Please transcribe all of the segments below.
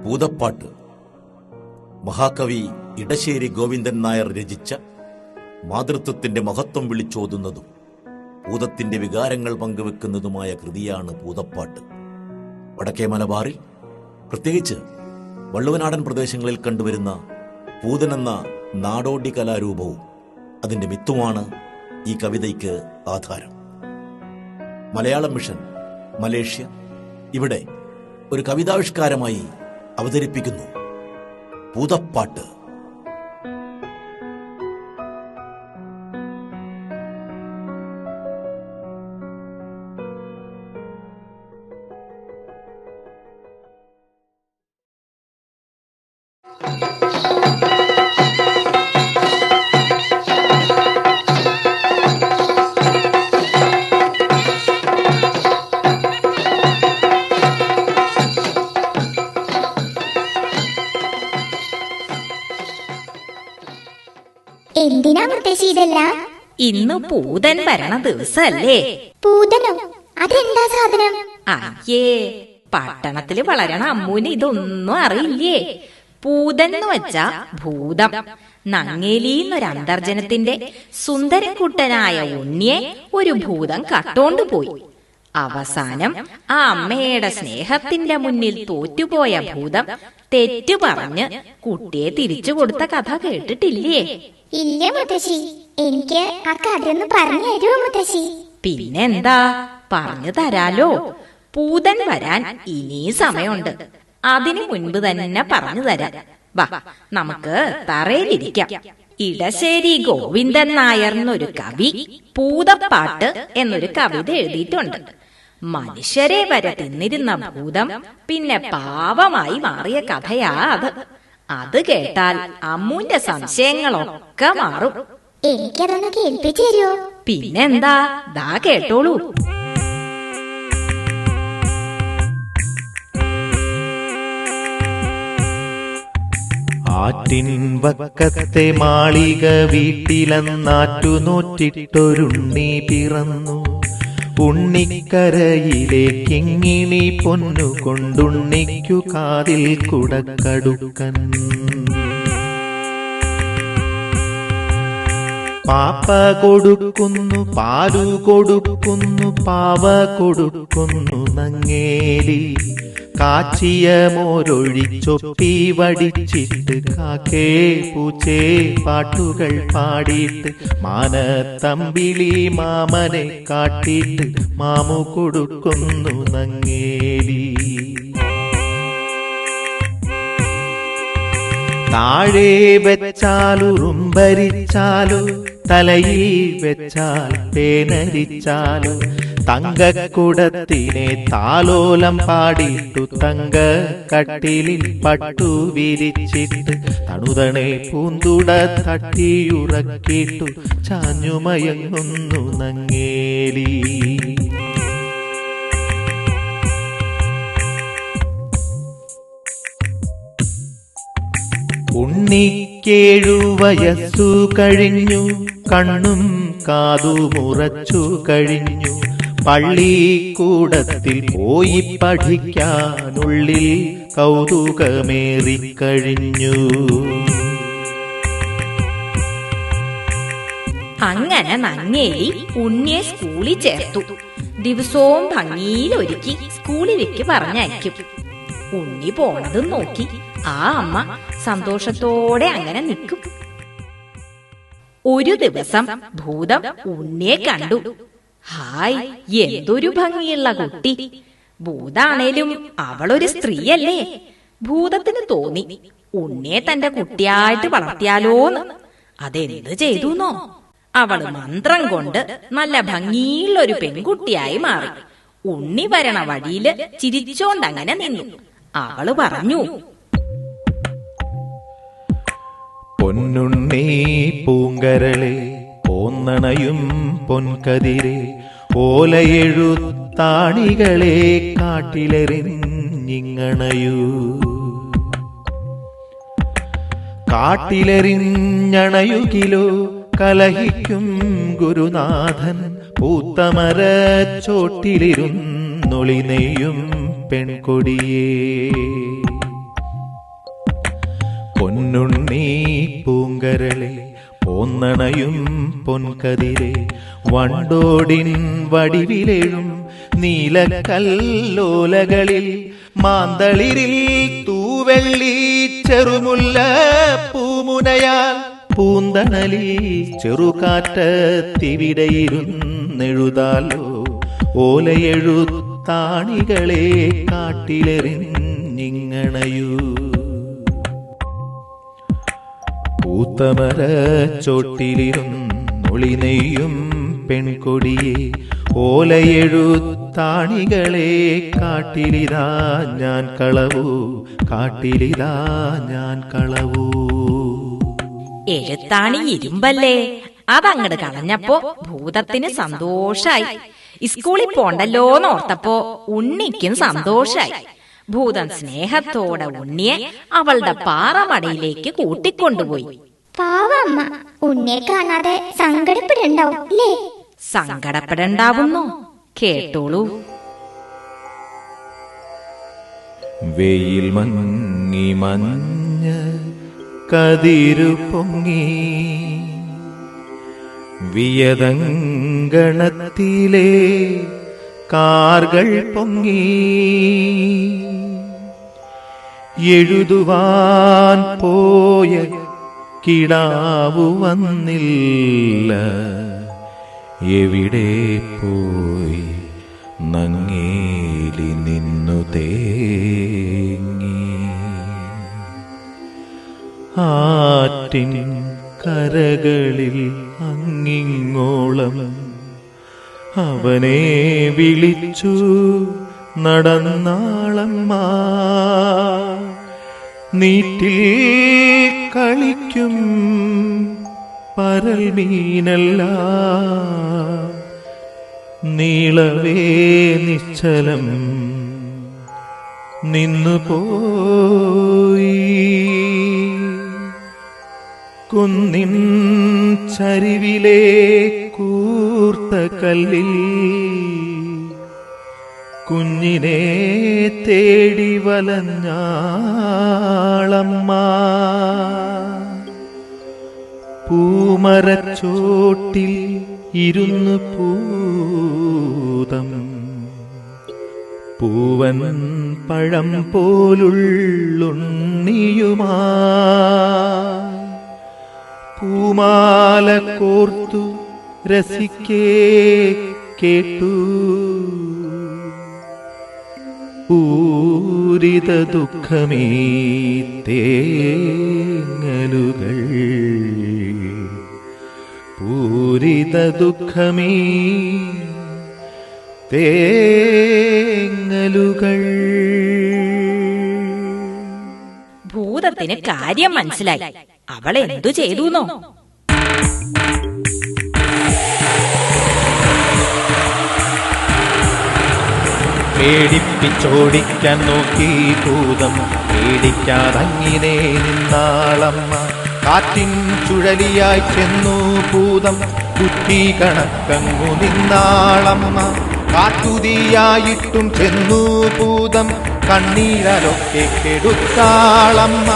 ഭൂതപ്പാട്ട് മഹാകവി ഇടശ്ശേരി ഗോവിന്ദൻ നായർ രചിച്ച മാതൃത്വത്തിന്റെ മഹത്വം വിളിച്ചോതുന്നതും ഭൂതത്തിന്റെ വികാരങ്ങൾ പങ്കുവെക്കുന്നതുമായ കൃതിയാണ് ഭൂതപ്പാട്ട്. വടക്കേ മലബാറിൽ, പ്രത്യേകിച്ച് വള്ളുവനാടൻ പ്രദേശങ്ങളിൽ കണ്ടുവരുന്ന ഭൂതനെന്ന നാടോടി കലാരൂപവും അതിന്റെ മിത്തുമാണ് ഈ കവിതയ്ക്ക് ആധാരം. മലയാളം മിഷൻ മലേഷ്യ ഇവിടെ ഒരു കവിതാവിഷ്കാരമായി അവതരിപ്പിക്കുന്നു ഭൂതപ്പാട്ട്. എന്തിനാ മുത്തശ്ശി ഇതെല്ലാം? ഇന്ന് പൂതൻ വരണ ദിവസല്ലേ? പൂതനോ? അതെന്താ സാധനം? അയ്യേ, പട്ടണത്തില് വളരണ അമ്മൂന് ഇതൊന്നും അറിയില്ലേ? പൂതൻ എന്ന് വെച്ചാ ഭൂതം. നങ്ങേലിന്നൊരു അന്തർജനത്തിന്റെ സുന്ദരക്കുട്ടനായ ഉണ്ണിയെ ഒരു ഭൂതം കട്ടോണ്ടുപോയി. അവസാനം ആ അമ്മയുടെ സ്നേഹത്തിന്റെ മുന്നിൽ തോറ്റുപോയ ഭൂതം തെറ്റു പറഞ്ഞ് കുട്ടിയെ തിരിച്ചു കൊടുത്ത കഥ കേട്ടിട്ടില്ലേ? ഇല്ല മുത്തശ്ശി, എനിക്ക് ആ കഥയൊന്ന് പറഞ്ഞു തരുമോ മുത്തശ്ശി? പിന്നെന്താ, പറഞ്ഞു തരാലോ. പൂതൻ വരാൻ ഇനി സമയമുണ്ട്. അതിനു മുൻപ് തന്നെ പറഞ്ഞു തരാം. വാ, നമുക്ക് തറയിലിരിക്കാം. ഇടശ്ശേരി ഗോവിന്ദൻ നായർ എന്നൊരു കവി ഭൂതപ്പാട്ട് എന്നൊരു കവിത എഴുതിയിട്ടുണ്ട്. മനുഷ്യരെ വരെ തിന്നിരുന്ന ഭൂതം പിന്നെ പാവമായി മാറിയ കഥയാ അത്. അത് കേട്ടാൽ അമ്മൂന്റെ സംശയങ്ങളൊക്കെ മാറും. എനിക്കതൊന്ന് കേൾപ്പിച്ചു തരുമോ? പിന്നെന്താ, ദാ കേട്ടോളൂ. ആറ്റിൻ വക്കത്തെ മാളിക വീട്ടിലെന്നാറ്റുനോറ്റിട്ടൊരുണ്ണി പിറന്നു. ഉണ്ണിക്കരയിലേക്കിങ്ങിണി പൊന്നു കൊണ്ടുണ്ണിക്കു കാതിൽ കുടക്കടുക്കൻ. പാപ്പ കൊടുക്കുന്നു, പാലു കൊടുക്കുന്നു, പാവ കൊടുക്കുന്നു നങ്ങേലി. കാച്ചിയ മോരൊഴിച്ചൊപ്പി വടിച്ചിട്ട് കാക്കേ പൂച്ചേ പാട്ടുകൾ പാടിയിട്ട് മാനത്തമ്പിളി മാമനെ കാട്ടിയിട്ട് മാമു കൊടുക്കുന്നു നങ്ങേലി. താഴെ വെച്ചാലുറുമ്പരിച്ചാലോ, തലയിൽ വെച്ചാൽ പേനരിച്ചാലോ, തങ്കക്കുടത്തിനെ താലോലം പാടിയിട്ടു തങ്ക കട്ടിലിൽ പട്ടു വിരിച്ചിട്ട് തണുതണെ പൂന്തുട തട്ടിയുറക്കിട്ടു ചാഞ്ഞുമയങ്ങുന്നു നങ്ങേലി. ഉണ്ണിക്കേഴു വയസ്സു കഴിഞ്ഞു, കണ്ണും കാതുമുറച്ചു കഴിഞ്ഞു. പള്ളിക്കൂടത്തിൽ പോയി പഠിക്കാനുള്ളിൽ കൗതുകമേറിക്കഴിഞ്ഞു. അങ്ങനെ നങ്ങേലി ഉണ്ണിയെ സ്കൂളിൽ ചേർത്തു. ദിവസവും ഭംഗിയിലൊരുക്കി സ്കൂളിലേക്ക് പറഞ്ഞയക്കും. ഉണ്ണി പോണതും നോക്കി ആ അമ്മ സന്തോഷത്തോടെ അങ്ങനെ നിൽക്കും. ഒരു ദിവസം ഭൂതം ഉണ്ണിയെ കണ്ടു. ഹായ്, എന്തൊരു ഭംഗിയുള്ള കുട്ടി! ഭൂതാണേലും അവളൊരു സ്ത്രീയല്ലേ? ഭൂതത്തിന് തോന്നി ഉണ്ണിയെ തന്റെ കുട്ടിയായിട്ട് വളർത്തിയാലോന്ന്. അതെന്ത് ചെയ്തുന്നോ? അവള് മന്ത്രം കൊണ്ട് നല്ല ഭംഗിയുള്ളൊരു പെൺകുട്ടിയായി മാറി. ഉണ്ണി വരണ വഴിയില് ചിരിച്ചോണ്ടങ്ങനെ നിന്നു. അവള് പറഞ്ഞു, പൊന്നുണ്ണി പൂങ്കരളെ, പോന്നണയും പൊൻകതിരെ, ഓലയെഴുത്താണികളെ കാട്ടിലെറിഞ്ഞിങ്ങണയൂ. കാട്ടിലെറിഞ്ഞണയുകിലോ കലഹിക്കും ഗുരുനാഥൻ പൂത്തമര ചോട്ടിലിരുന്നൊളി നെയ്യും പെൺകൊടിയേ. പൊന്നുണ്ണി പൂങ്കരളെ പോന്നണയും പൊൻകതിരെ വണ്ടോടിൻ വടിവിലെഴും നീലക്കല്ലോലകളിൽ മാന്തളിരിൽ തൂവെള്ളി ചെറുമുല്ല പൂമുനയാൽ പൂന്തണലിൽ ചെറുകാറ്റത്തിവിടെയിരുന്നെഴുതാലോ ഓലയെഴുത്താണികളെ കാട്ടിലെറിഞ്ഞിങ്ങണയൂ. പൂത്തമര ചോട്ടിലിരുന്നൊളി നെയ്യും പെൺകൊടിയെ ഓലയെഴുത്താണികളെ കാട്ടിലിതാ ഞാൻ കളവൂ, കാട്ടിലിതാ ഞാൻ കളവൂ. എഴുത്താണി ഇരുമ്പല്ലേ, അതങ്ങട് കളഞ്ഞപ്പോ ഭൂതത്തിന് സന്തോഷായി. സ്കൂളിൽ പോണ്ടല്ലോന്നോർത്തപ്പോ ഉണ്ണിക്കും സന്തോഷായി. ഭൂതം സ്നേഹത്തോടെ ഉണ്ണിയെ അവളുടെ പാറമടയിലേക്ക് കൂട്ടിക്കൊണ്ടുപോയി. പാവമ്മ ഉണ്ണിയെ കാണാതെ സങ്കടപ്പെടണ്ടാവും അല്ലേ? സങ്കടപ്പെടണ്ടാവുന്നോ? കേട്ടോളൂ. വെയിൽ മങ്ങി മഞ്ഞ കതിരു പൊങ്ങി വിയതങ്കണത്തിലെ കാർകൾ പൊങ്ങി എഴുതുവാൻ പോയ കിടാവു വന്നില്ല, എവിടെ പോയി നങ്ങേലി നിന്നു തേങ്ങി. ആറ്റിൻ കരകളിൽ അങ്ങിങ്ങോളം അവനെ വിളിച്ചു നടന്നാളമ്മ. നീറ്റിൽ കളിക്കും പരൽ മീനല്ല, നീളവേ നിശ്ചലം നിന്നുപോയി. കുന്നിൻ ചരിവിലെ കൂർത്ത കല്ലിൽ കുഞ്ഞിനെ തേടി വലഞ്ഞാളമ്മ. പൂമരച്ചോട്ടിൽ ഇരുന്നു പൂതം പൂവൻ പഴം പോലുള്ളുണ്ണിയുമാ പൂമാല കോർത്തു രസിക്കേ കേട്ടു. പൂരിത ദുഃഖമേ തേങ്ങലുകൾ, പൂരിത ദുഃഖമേ തേങ്ങലുകൾ. ഭൂതത്തിന് കാര്യം മനസ്സിലായി. അവൾ എന്തു ചെയ്തുന്നോ? പേടിപ്പിച്ചോടിക്കാൻ നോക്കി ഭൂതം, പേടിക്കാതങ്ങിനെ നിന്നാളമ്മ. കാറ്റിൻ ചുഴലിയായി ചെന്നു ഭൂതം, കുറ്റി കണക്കങ്ങു നിന്നാളമ്മ. കാട്ടുതീയായിട്ടും ചെന്നു ഭൂതം, കണ്ണീരലൊക്കെ കെടുത്താളമ്മ.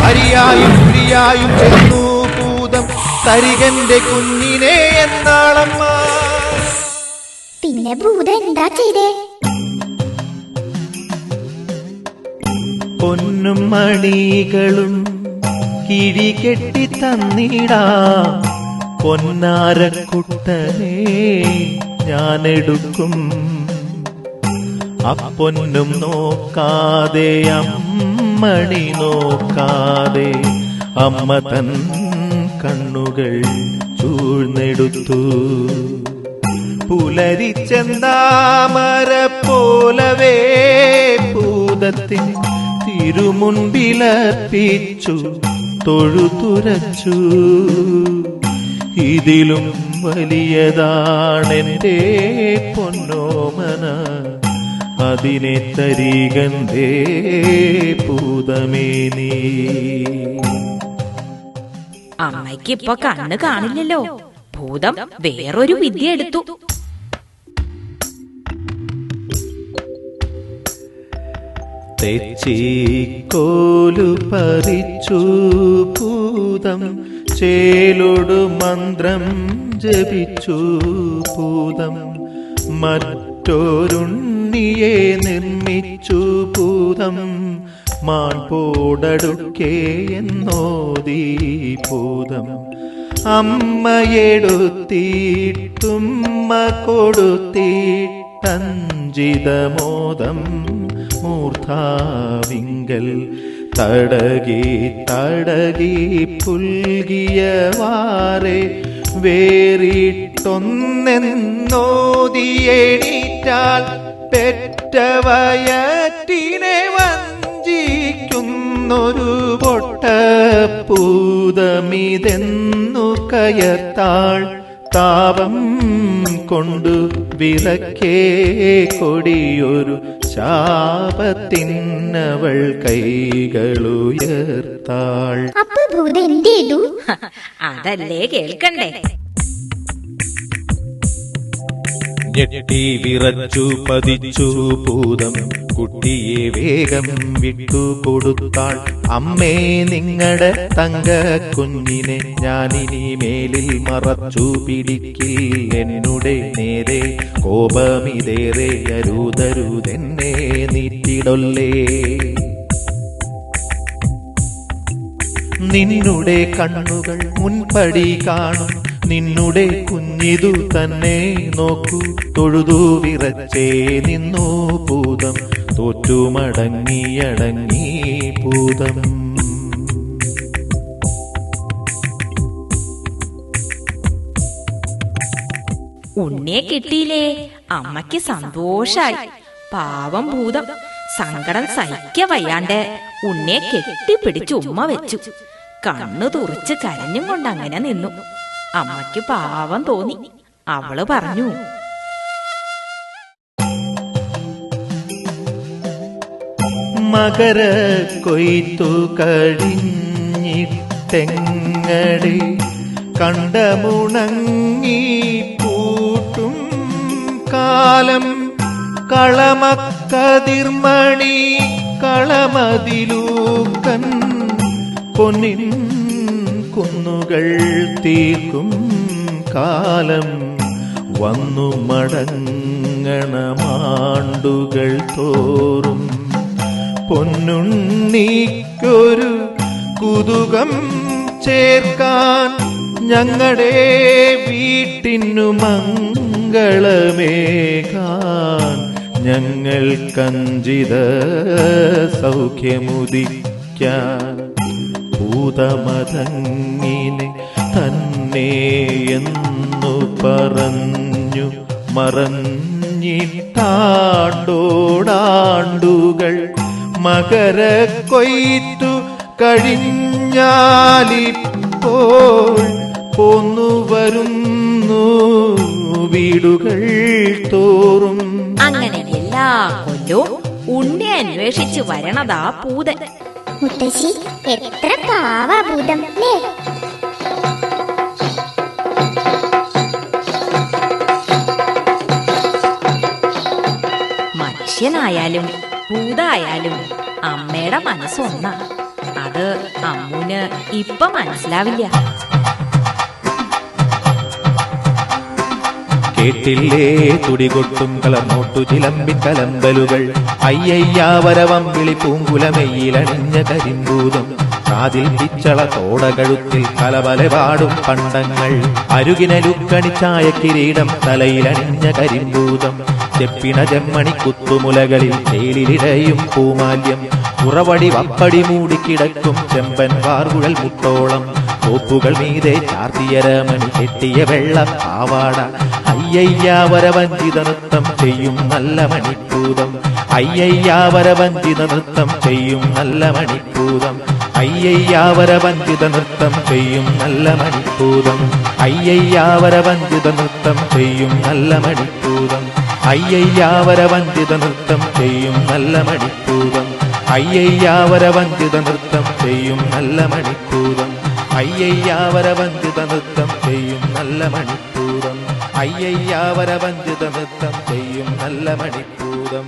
അരിയായും പുരിയായും ചെന്നു ഭൂതം, തരികന്റെ കുഞ്ഞിനെ എന്നാളമ്മ. പിന്നെ ഭൂതം എന്താ ചെയ്തേ? പൊന്നും മണികളും കിഴികെട്ടി തന്നിടാം, പൊന്നാരക്കുട്ടനെ ഞാനെടുക്കും. അപ്പൊന്നും നോക്കാതെ അമ്മണി നോക്കാതെ അമ്മ തൻ കണ്ണുകൾ ചൂഴ്ന്നെടുത്തു. പുലരിച്ചെന്താമര പോലവേ ഭൂതത്തിൻ തിരുമുൻപിലർപ്പിച്ചു തൊഴുതുരച്ചു. ഇതിലും വലിയതാണെന്റെ പൊന്നോമന, അതിനെ തരികന്തേ ഭൂതമേ നീ. അമ്മയ്ക്ക് ഇപ്പൊ കണ്ണ് കാണില്ലല്ലോ. ഭൂതം വേറൊരു വിദ്യ എടുത്തു. തെച്ചിക്കോലു പറിച്ചു ഭൂതം, ചേലൊടു മന്ത്രം ജപിച്ചു ഭൂതം, മറ്റൊരുണ്ണിയെ നിർമ്മിച്ചു ഭൂതം, മാൺപോടടുക്കേ എന്നോദീ ഭൂതം. അമ്മയെടുത്തിട്ടുമ്മ കൊടുത്തിട്ടഞ്ചിതമോദം മൂർധാവിങ്കൽ തടകി തടകി പുൽകിയവാറെ വേറിട്ടൊന്നെന്നോദിയേറ്റാൽ പെറ്റവയറ്റിനെ വഞ്ചിക്കുന്നൊരു പൊട്ടപ്പൂതമിതെന്നു കയർത്താൾ. താപം കൊണ്ടു വിലക്കേ കൊടിയൊരു ശാപത്തിനവൾ കൈകളുയർത്താൾ. അപ്പൊ ഭൂതം എന്ത് ചെയ്തു? അതല്ലേ കേൾക്കണ്ടേ. ഞെട്ടി വിറച്ചു പതിച്ചു ഭൂതം, കുട്ടിയെ വേഗം വിട്ടുകൊടുത്താൾ. അമ്മേ, നിങ്ങളുടെ തങ്ക കുഞ്ഞിനെ ഞാനിനി മേലിൽ മറച്ചു പിടിക്കിൽ. എന്നുടെ നേരെ കോപമിതേറെ അരുതരുതെന്നെ നീറ്റിടൊല്ലേ. നിന്നുടെ കണ്ണുകൾ മുൻപടി കാണും, നിന്നുടെ കുഞ്ഞിതു തന്നെ നോക്കൂ. തൊഴുതു വിറച്ചേ നിന്നു ഭൂതം, തോറ്റുമടങ്ങിയടങ്ങി ഭൂതം. ഉണ്ണിയെ കിട്ടിയില്ലേ. അമ്മയ്ക്ക് സന്തോഷായി. പാവം ഭൂതം സങ്കടം സഹിക്ക വയ്യാണ്ട് ഉണ്ണിയെ കെട്ടിപ്പിടിച്ച് ഉമ്മ വെച്ചു. കണ്ണു തുറിച്ച് കരഞ്ഞും കൊണ്ട് അങ്ങനെ നിന്നു. അമ്മയ്ക്ക് പാവം തോന്നി. അവള് പറഞ്ഞു, മകര കൊയ്ത്തു കഴിഞ്ഞിട്ടെങ്ങടെ കണ്ടമുണങ്ങി പൂട്ടും കാലം. കളമക്കതിർമണി കളമതിലൂക്കൻ പൊന്നിൻ കുന്നുകൾ തീർക്കും കാലം. വന്നു മടങ്ങണമാണ്ടുകൾ തോറും പൊന്നുണ്ണിക്കൊരു കുതുകം ചേർക്കാൻ. ഞങ്ങളുടെ വീട്ടിനു മംഗളമേകാൻ ഞങ്ങൾ കഞ്ചിത സൗഖ്യമുദിക്കാൻ. ഭൂതമതങ്ങിനെ തന്നെ എന്നു പറഞ്ഞു മറഞ്ഞിട്ടാണ്ടോടാണ്ടുകൾ. മകര കൊയ്ത്തു കഴിഞ്ഞാലിപ്പോൾ പോന്നു വരുന്നു വീടുകൾ തോറും. അങ്ങനെ എല്ലാ കൊല്ലവും ഉണ്ണി അന്വേഷിച്ച് വരണതാ പൂതൻ. മുത്തശ്ശി, എത്ര പാവാ ഭൂതം അല്ലേ? മനുഷ്യനായാലും ഭൂതായാലും അമ്മയുടെ മനസ്സൊന്നാ. അത് അമ്മുന് ഇപ്പൊ മനസ്സിലാവില്ല. കേട്ടില്ലേ തുടികൊട്ടും കളർന്നോട്ടു ചിലമ്പിൻ കലമ്പലുകൾ. അയ്യയ്യാവരവം വിളി പൂങ്കുലമെയ്യിലണിഞ്ഞ കരിമ്പൂതം. കാതിൽ പിച്ചള തോടകഴുത്തിൽ കലബലപാടും പണ്ടങ്ങൾ. അരുകിനലുക്കണിച്ചായ കിരീടം തലയിലണിഞ്ഞ കരിമ്പൂതം. ചെപ്പിണ ജമ്മണി കുത്തുമുലകളിൽ ചേലിലിടയും പൂമാല്യം. ഉറവടി വപ്പടി മൂടിക്കിടക്കും ചെമ്പൻ വാർകുഴൽ മുട്ടോളം. തോപ്പുകൾ മീതെ ചാർത്തിയരമണി കെട്ടിയ വെള്ള പാവാട. അയ്യയ്യാവരവഞ്ചിത നൃത്തം ചെയ്യും നല്ല മണിപ്പൂതം. അയ്യയ്യാവരവഞ്ചിത നൃത്തം ചെയ്യും നല്ല മണിപ്പൂതം. അയ്യയ്യാവരവഞ്ചിത നൃത്തം ചെയ്യും നല്ല മണിപ്പൂതം. അയ്യയ്യാവരവഞ്ചിത നൃത്തം ചെയ്യും നല്ല മണിപ്പൂതം. അയ്യയ്യാവരവഞ്ചിത നൃത്തം ചെയ്യും നല്ല മണിപ്പൂതം. അയ്യയ്യാവരവഞ്ചിത നൃത്തം ചെയ്യും നല്ല മണിപ്പൂതം. അയ്യയ്യാവരവഞ്ചിത നൃത്തം ചെയ്യും നല്ല മണിപ്പൂതം. അയ്യയ്യാവരവഞ്ചിത നൃത്തം ചെയ്യും നല്ല മണിപ്പൂതം.